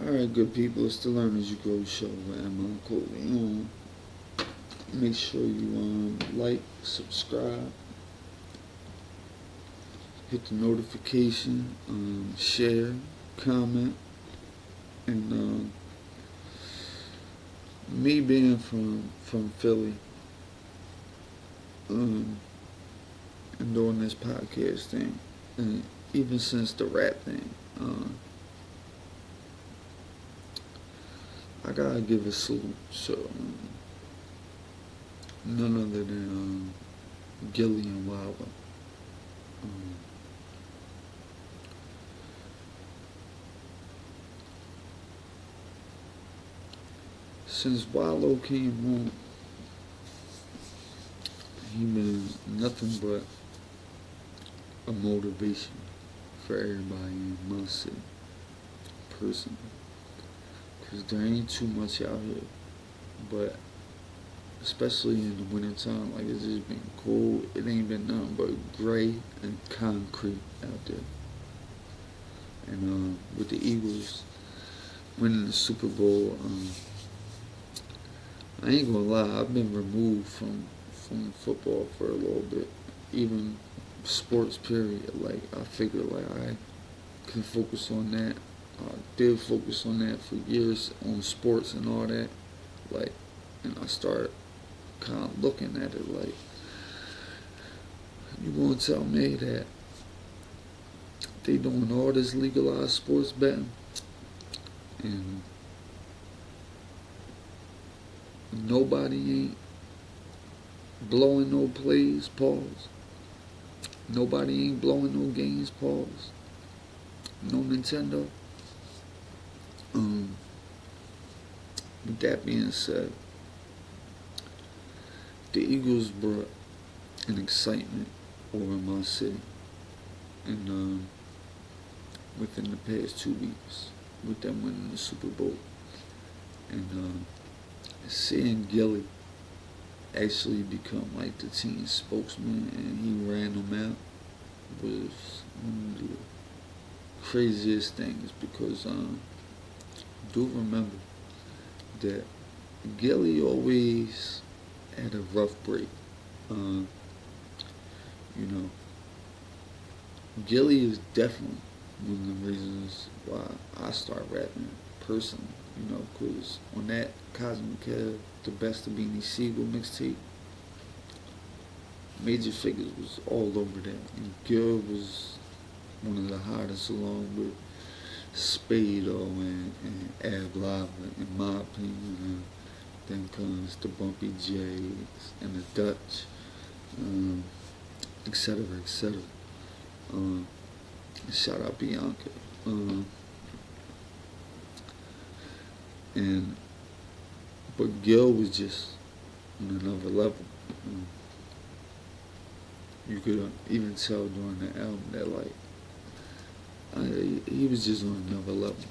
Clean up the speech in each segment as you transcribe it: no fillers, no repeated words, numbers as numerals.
Alright, good people, it's the Learn As You Grow show with Emma Coley. Make sure you like, subscribe, hit the notification, share, comment, and me being from Philly, and doing this podcast thing, and even since the rap thing, I gotta give a salute. So none other than Gillie and Wallo. Since Wallo came home, he been nothing but a motivation for everybody in my city, personally. Because there ain't too much out here, but especially in the wintertime, like it's just been cold. It ain't been nothing but gray and concrete out there. And with the Eagles winning the Super Bowl, I ain't gonna lie, I've been removed from football for a little bit, even sports period. Like I figured like I can focus on that. I did focus on that for years, on sports and all that. Like, and I started kind of looking at it like, you gonna tell me that they doing all this legalized sports betting and nobody ain't blowing no plays, pause. Nobody ain't blowing no games, pause. No Nintendo. With that being said, the Eagles brought an excitement over my city, and within the past 2 weeks, with them winning the Super Bowl, and seeing Gillie actually become like the team spokesman and he ran them out was one of the craziest things, because do remember that Gillie always had a rough break. You know, Gillie is definitely one of the reasons why I start rapping personally. You know, because on that Cosmic Kev, the best of Beanie Sigel mixtape, Major Figgas was all over that, and Gil was one of the hottest, along with Spade and Liva, in my opinion. And then comes the Bumpy J's and the Dutch, etc., etc. Shout out Bianca. But Gil was just on another level. You could even tell during the album that he was just on another level,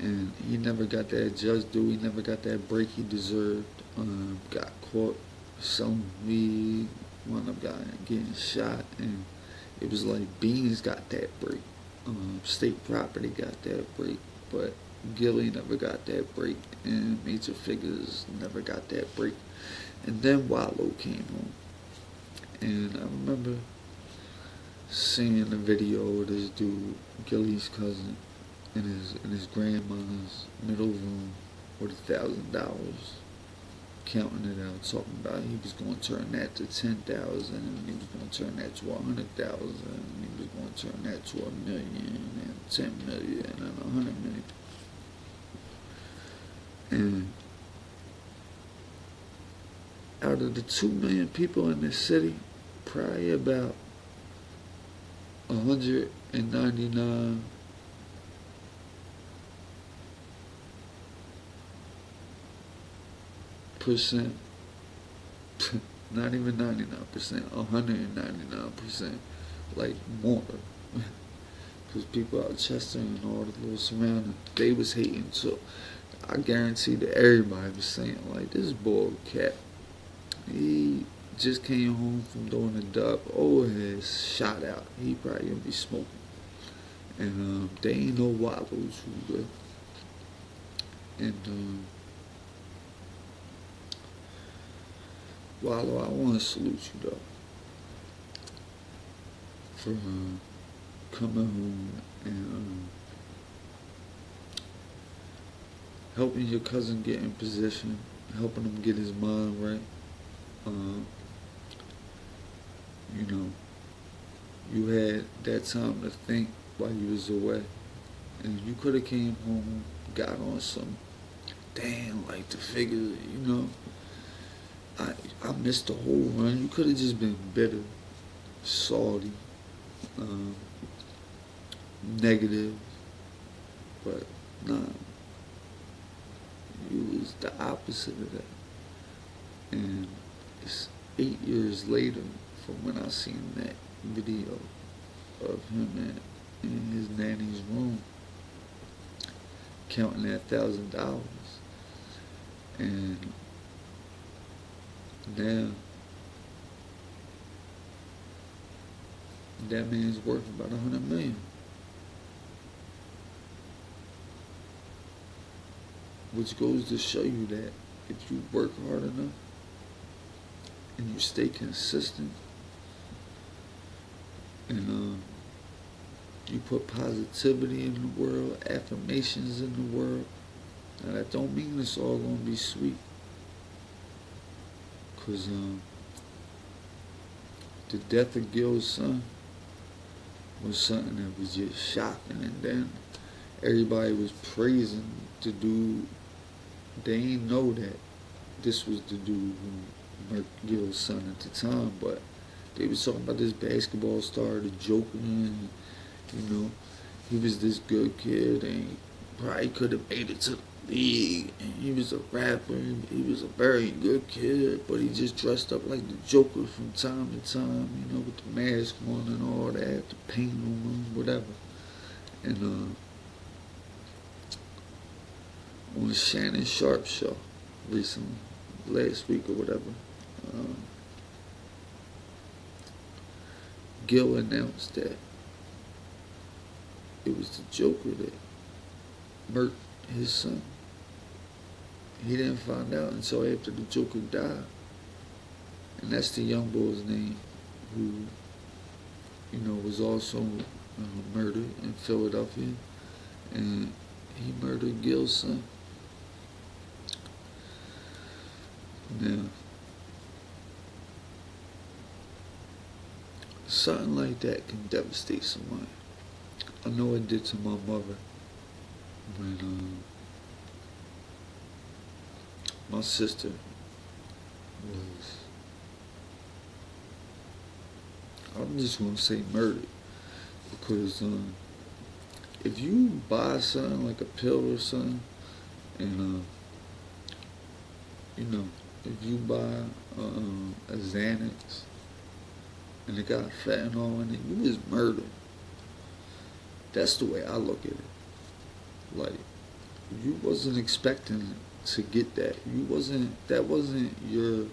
and he never got that just due. He never got that break he deserved. Got caught selling weed, wound up getting shot, and it was like Beans got that break. State Property got that break, but Gillie never got that break, and Major Figgas never got that break. And then Wallo came home, and I remember seeing a video of this dude, Gillie's cousin, in his grandma's middle room with $1,000, counting it out, talking about he was going to turn that to 10,000, and he was going to turn that to 100,000, and he was going to turn that to 1,000,000, and 10 million, and 100 million. And out of the 2 million people in this city, probably about 199 percent, not even 99%, 199%, like more, because people out Chester and all the little surrounding, they was hating. So I guarantee that everybody was saying like, this boy cat, he just came home from doing a dub, his shot out, he probably gonna be smoking. And they ain't no Wallos who And Wallo, I want to salute you though for coming home and helping your cousin get in position, helping him get his mind right. You know, you had that time to think while you was away, and you could have came home, got on some damn like the Figgas, you know. I missed the whole run. You could have just been bitter, salty, negative, but nah, you was the opposite of that. And it's 8 years later from when I seen that video of him in his nanny's room counting that $1,000, and now that man's worth about 100 million. Which goes to show you that if you work hard enough and you stay consistent and you put positivity in the world, affirmations in the world, now that don't mean it's all gonna be sweet. Cause the death of Gil's son was something that was just shocking, and then everybody was praising the dude. They ain't know that this was the dude who murked Gil's son at the time, but they was talking about this basketball star, the Joker, and, you know, he was this good kid, and he probably could have made it to the league, and he was a rapper, and he was a very good kid, but he just dressed up like the Joker from time to time, you know, with the mask on and all that, the paint on him, whatever. And on the Shannon Sharp show recently, last week or whatever, Gil announced that it was the Joker that murked his son. He didn't find out until after the Joker died. And that's the young boy's name who, you know, was also murdered in Philadelphia. And he murdered Gil's son. Now, something like that can devastate someone. I know it did to my mother when my sister was, I'm just gonna say murdered, because if you buy something like a pill or something, and you know, if you buy a Xanax and it got fentanyl in it, you just murdered. That's the way I look at it. Like, you wasn't expecting to get that. That wasn't your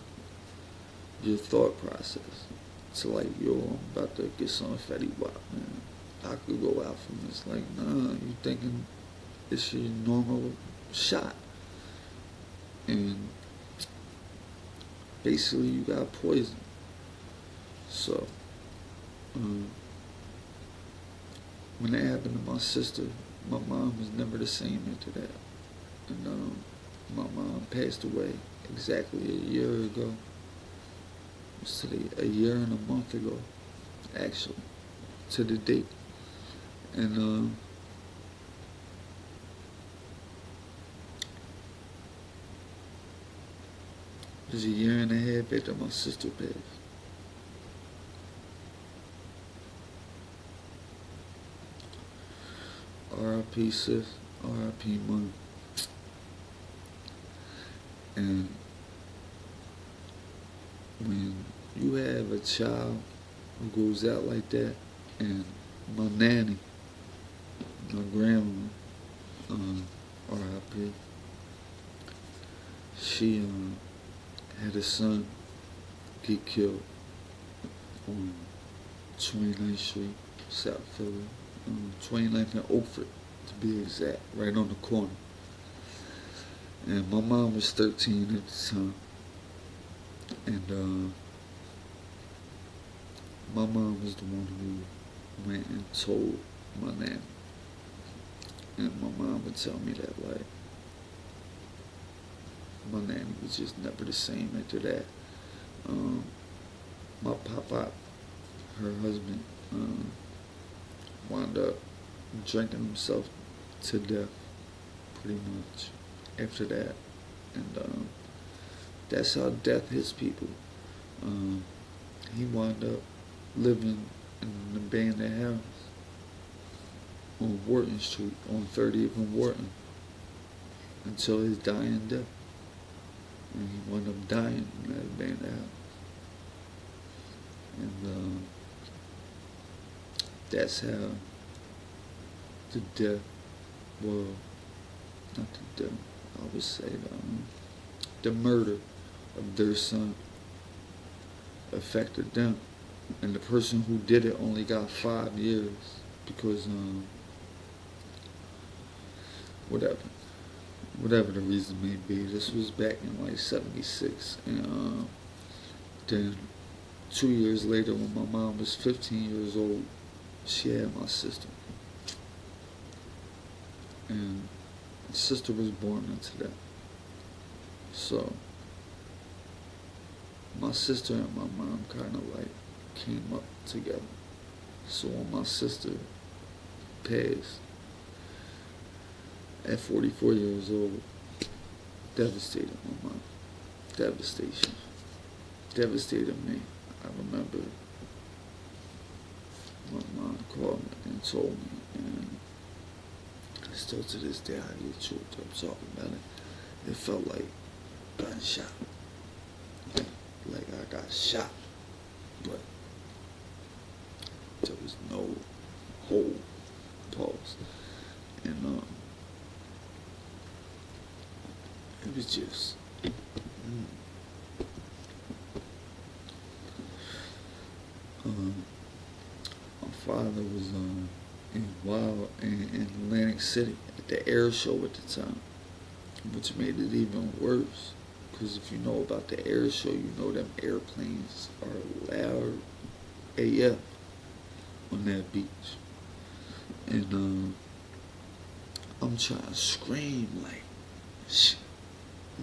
thought process. It's like, yo, I'm about to get some Fetty Wap, man. I could go out from this. Like, nah, you thinking it's your normal shot. And basically you got poison. So, when that happened to my sister, my mom was never the same after that. And my mom passed away exactly a year ago. It was today, a year and a month ago, actually, to the date. And it was a year and a half after my sister passed. R.I.P. sis, R.I.P. mom. And when you have a child who goes out like that, and my nanny, my grandma, R.I.P., she had a son get killed on 29th Street, South Philly, 29th and Oakford, to be exact, right on the corner. And my mom was 13 at the time. And my mom was the one who went and told my nanny. And my mom would tell me that, like, my nanny was just never the same after that. My papa, her husband, wound up drinking himself to death, pretty much, after that. And that's how death hits people. He wound up living in an abandoned house on Wharton Street, on 30th and Wharton, until his dying death. And he wound up dying in that abandoned house. And that's how the death, well, not the death, I would say the murder of their son affected them. And the person who did it only got 5 years because, whatever the reason may be. This was back in like 76. And then 2 years later, when my mom was 15 years old, she had my sister. And my sister was born into that. So my sister and my mom kind of like came up together. So when my sister passed at 44 years old, devastated my mom. Devastation. Devastated me. I remember my mom called me and told me, and still to this day I get choked up talking about it. It felt like gunshot. Like I got shot. But there was no whole pulse. And it was just my father was in Wallo in Atlantic City at the air show at the time, which made it even worse. Because if you know about the air show, you know them airplanes are loud AF on that beach. And I'm trying to scream like,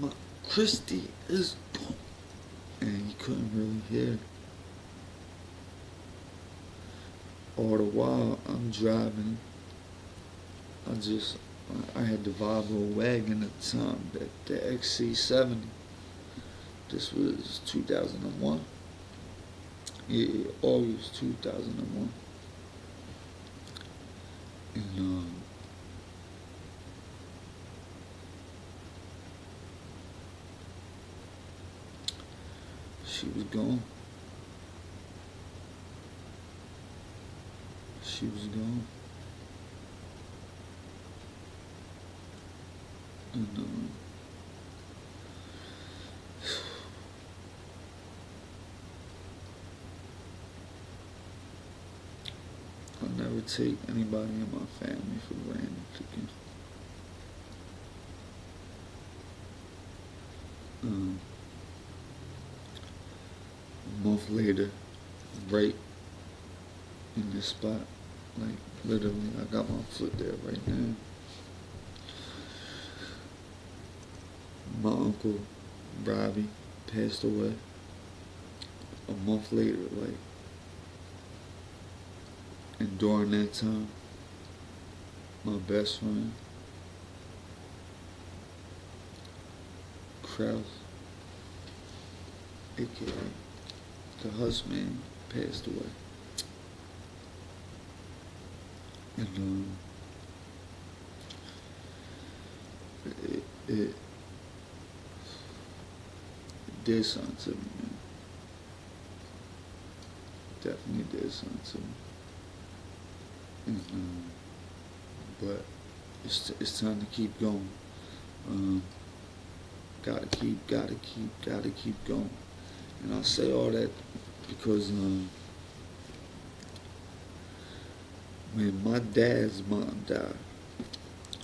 my Christy is gone. And he couldn't really hear. All the while I'm driving, I had the Volvo wagon at the time, the XC70. This was 2001. Yeah, August 2001. And she was gone. She was gone. And I'll never take anybody in my family for granted again. A month later, right in this spot, like literally, I got my foot there right now. My uncle, Robbie, passed away a month later, like, and during that time, my best friend, Kraus, aka the husband, passed away. And it did something to me, man. Definitely did something to me. And, but it's time to keep going. Gotta keep going. And I say all that because when my dad's mom died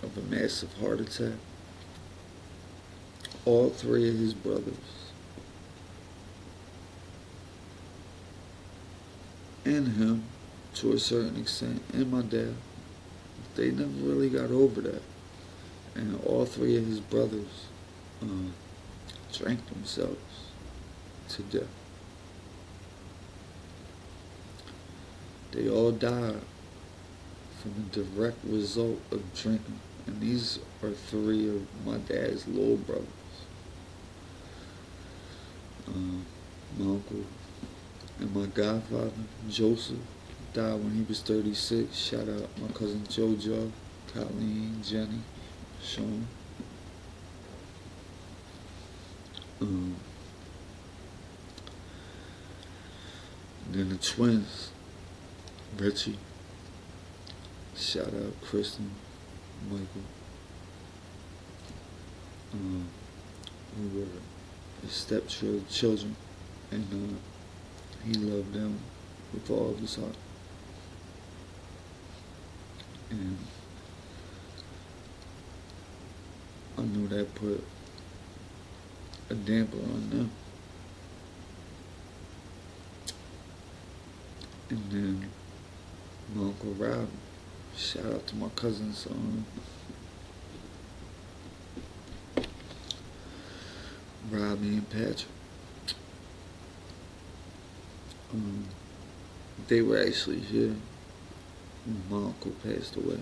of a massive heart attack, all three of his brothers and him to a certain extent, and my dad, they never really got over that. And all three of his brothers drank themselves to death. They all died from a direct result of drinking. And these are three of my dad's little brothers. My uncle and my godfather, Joseph, died when he was 36. Shout out my cousin JoJo, Colleen, Jenny, Sean. Then the twins, Richie. Shout out Kristen, Michael. We were his stepchildren, and he loved them with all of his heart. And I knew that put a damper on them. And then my Uncle Rob, shout out to my cousins, Robbie and Patrick. They were actually here when my uncle passed away,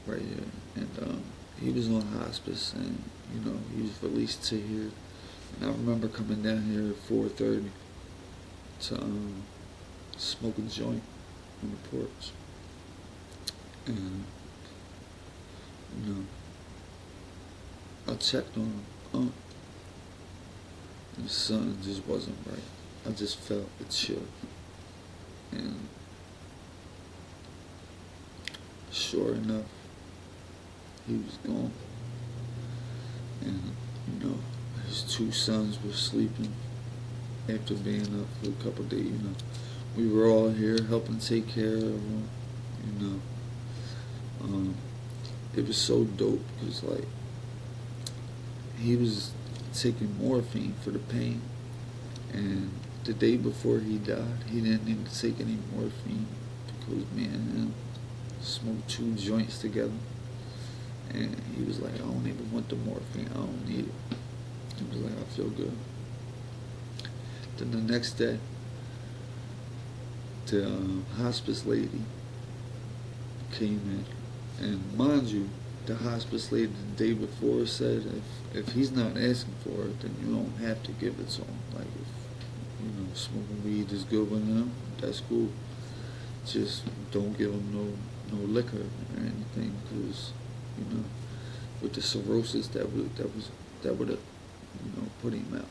right here. And he was on hospice, and he was released to here. And I remember coming down here at 4:30 to smoke a joint on the porch. And I checked on him. And something just wasn't right. I just felt a chill. And sure enough, he was gone. And his two sons were sleeping after being up for a couple of days. We were all here helping take care of him. It was so dope because he was taking morphine for the pain, and the day before he died, he didn't even take any morphine because me and him smoked 2 joints together, and he was like, I don't even want the morphine, I don't need it. He was like, I feel good. Then the next day, the hospice lady came in, and mind you, the hospice lady the day before said if he's not asking for it, then you don't have to give it to him. Like, if smoking weed is good with him, that's cool. Just don't give him no liquor or anything, because with the cirrhosis that would have put him out.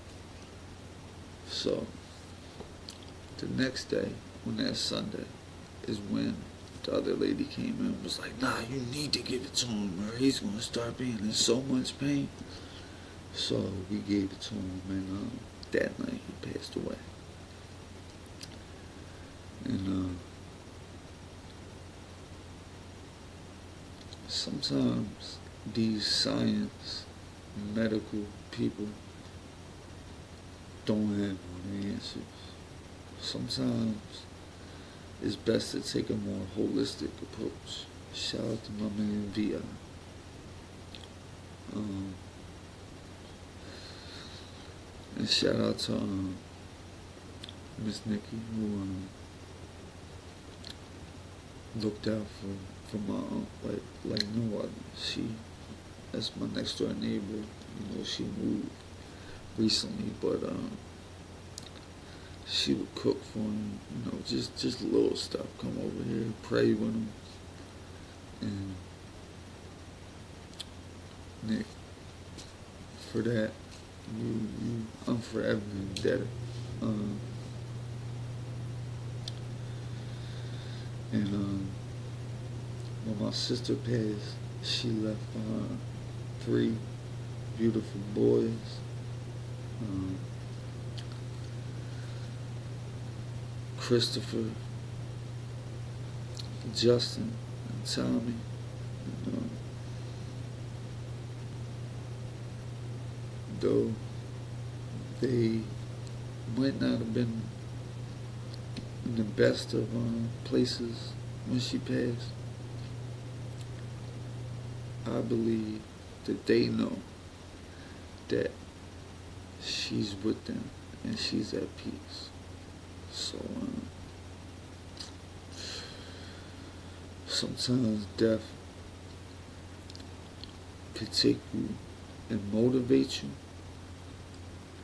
So the next day, on that Sunday, is when the other lady came in and was like, nah, you need to give it to him or he's going to start being in so much pain. So we gave it to him, and that night he passed away. And sometimes these science, medical people don't have all the answers. Sometimes it's best to take a more holistic approach. Shout out to my man V.I. And shout out to Miss Nikki, who looked out for my aunt like no other. That's my next door neighbor. She moved recently, but she would cook for him, just little stuff. Come over here, pray with him. And Nick, for that, I'm forever indebted. When my sister passed, she left behind 3 beautiful boys. Christopher, Justin, and Tommy. though they might not have been in the best of places when she passed, I believe that they know that she's with them and she's at peace. So sometimes death could take you and motivate you,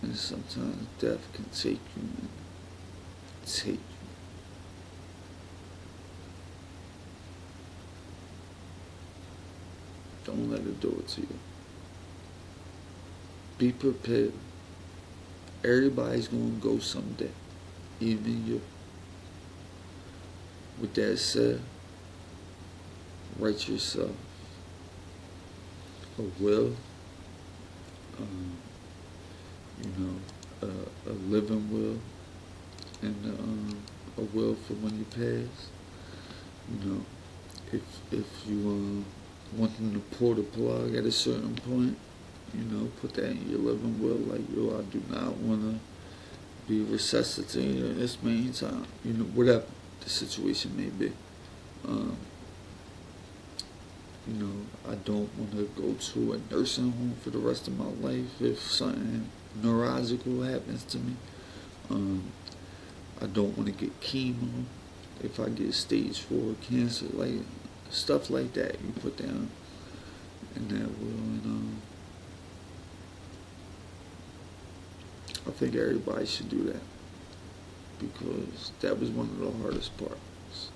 and sometimes death can take you and take you. Don't let it do it to you. Be prepared. Everybody's gonna go someday, even you. With that said, write yourself a will, a living will, and a will for when you pass. If you want them to pull the plug at a certain point, put that in your living will, like, I do not want to be resuscitated at this many times, whatever the situation may be. I don't want to go to a nursing home for the rest of my life if something neurological happens to me. I don't want to get chemo if I get stage 4 cancer, like stuff like that. You put down in that will, and I think everybody should do that, because that was one of the hardest parts.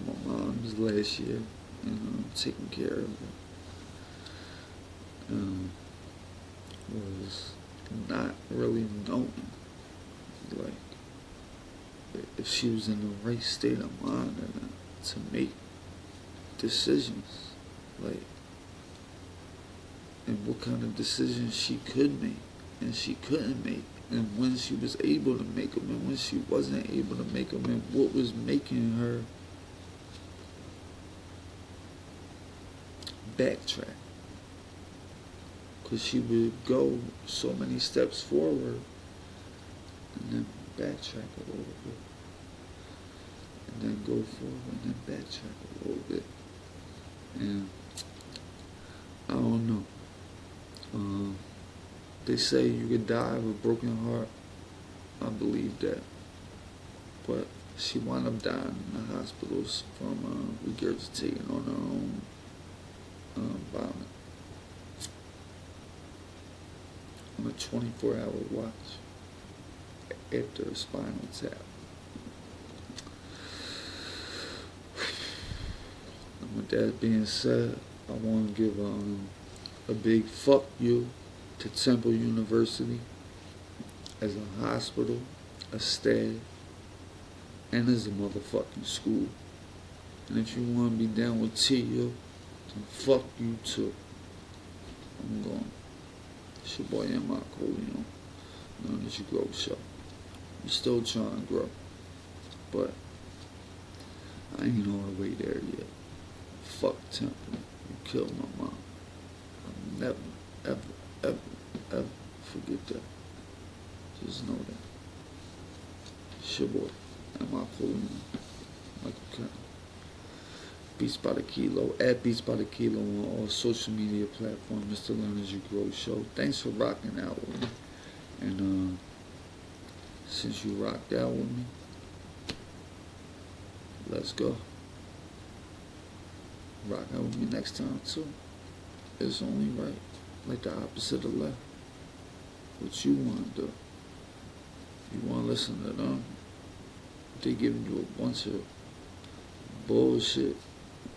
My mom's last year, and taking care of her, was not really knowing, like, if she was in the right state of mind or not to make decisions, like, and what kind of decisions she could make and she couldn't make, and when she was able to make them and when she wasn't able to make them, and what was making her backtrack, because she would go so many steps forward and then backtrack a little bit, and then go forward and then backtrack a little bit, and I don't know. They say you could die of a broken heart. I believe that, but she wound up dying in the hospitals from regurgitating on her own vomit on a 24-hour watch after a spinal tap. And with that being said, I want to give a big fuck you to Temple University as a hospital, a staff, and as a motherfucking school. And if you want to be down with T.O., then fuck you too. I'm going. It's your boy M.I. Cole, known as you grow ShoW. I'm still trying to grow, but I ain't all the way there yet. Fuck Temple. You killed my mom. I'll never, ever, ever, ever forget that. Just know that. It's your boy, M.I. Cole, like you can. Beats by the Kilo, at Beats by the Kilo on all social media platforms. Mr. Learn As You Grow ShoW. Thanks for rocking out with me. And since you rocked out with me, let's go. Rock out with me next time too. It's only right. Like the opposite of left. What you want to do. You want to listen to them. They giving you a bunch of bullshit.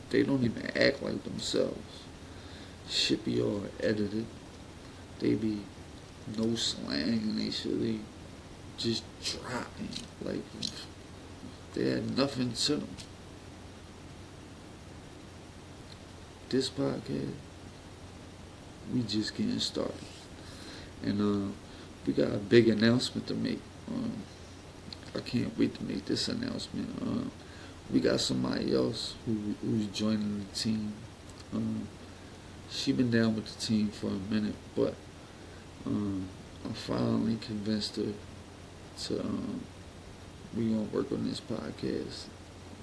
They don't even act like themselves. Shit be all edited. They be no slang and they they just dropping. Like they had nothing to them. This podcast, we just getting started. And we got a big announcement to make. I can't wait to make this announcement. We got somebody else who's joining the team. She been down with the team for a minute, but I finally convinced her to we gonna work on this podcast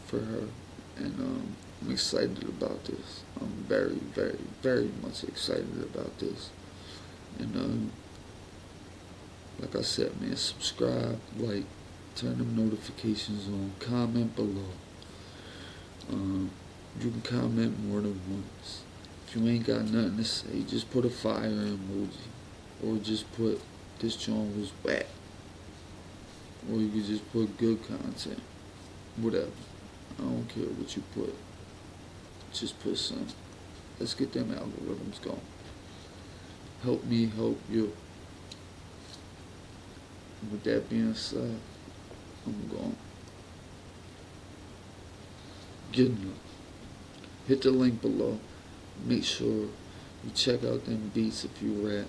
for her, and I'm excited about this. I'm very, very, very much excited about this. And like I said, man, subscribe, like, turn them notifications on, comment below. You can comment more than once. If you ain't got nothing to say, just put a fire emoji, or just put this joint was whack, or you can just put good content, whatever. I don't care what you put. Just put some. Let's get them algorithms going. Help me help you. With that being said, I'm going. Get enough. Hit the link below. Make sure you check out them beats if you rap.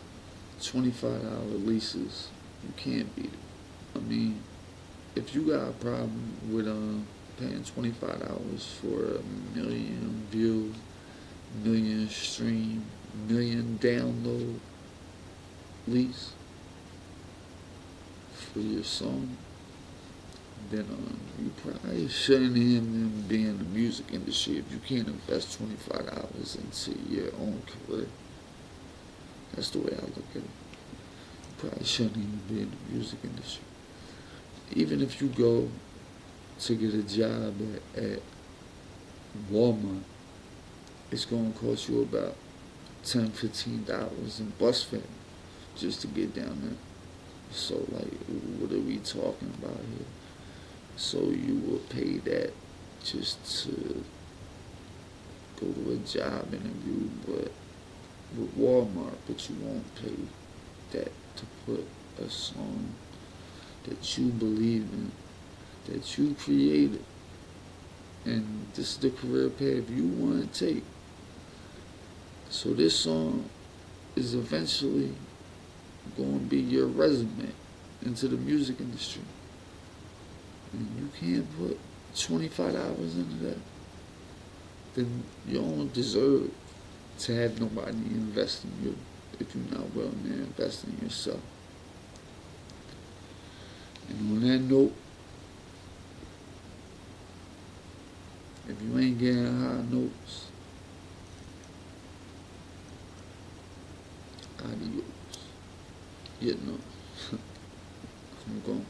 $25 leases. You can't beat it. I mean, if you got a problem with paying $25 for a million view, million stream, million download lease for your song, then you probably shouldn't even be in the music industry if you can't invest $25 into your own career. That's the way I look at it. You probably shouldn't even be in the music industry. Even if you go to get a job at Walmart, it's going to cost you about $10, $15 in bus fare just to get down there. So, like, what are we talking about here? So you will pay that just to go to a job interview, but with Walmart, but you won't pay that to put a song that you believe in, that you created, and this is the career path you want to take. So this song is eventually going to be your resume into the music industry. And you can't put $25 into that, then you don't deserve to have nobody invest in you if you're not willing to invest in yourself. And on that note, if you ain't getting high notes, adios. You know, I'm going.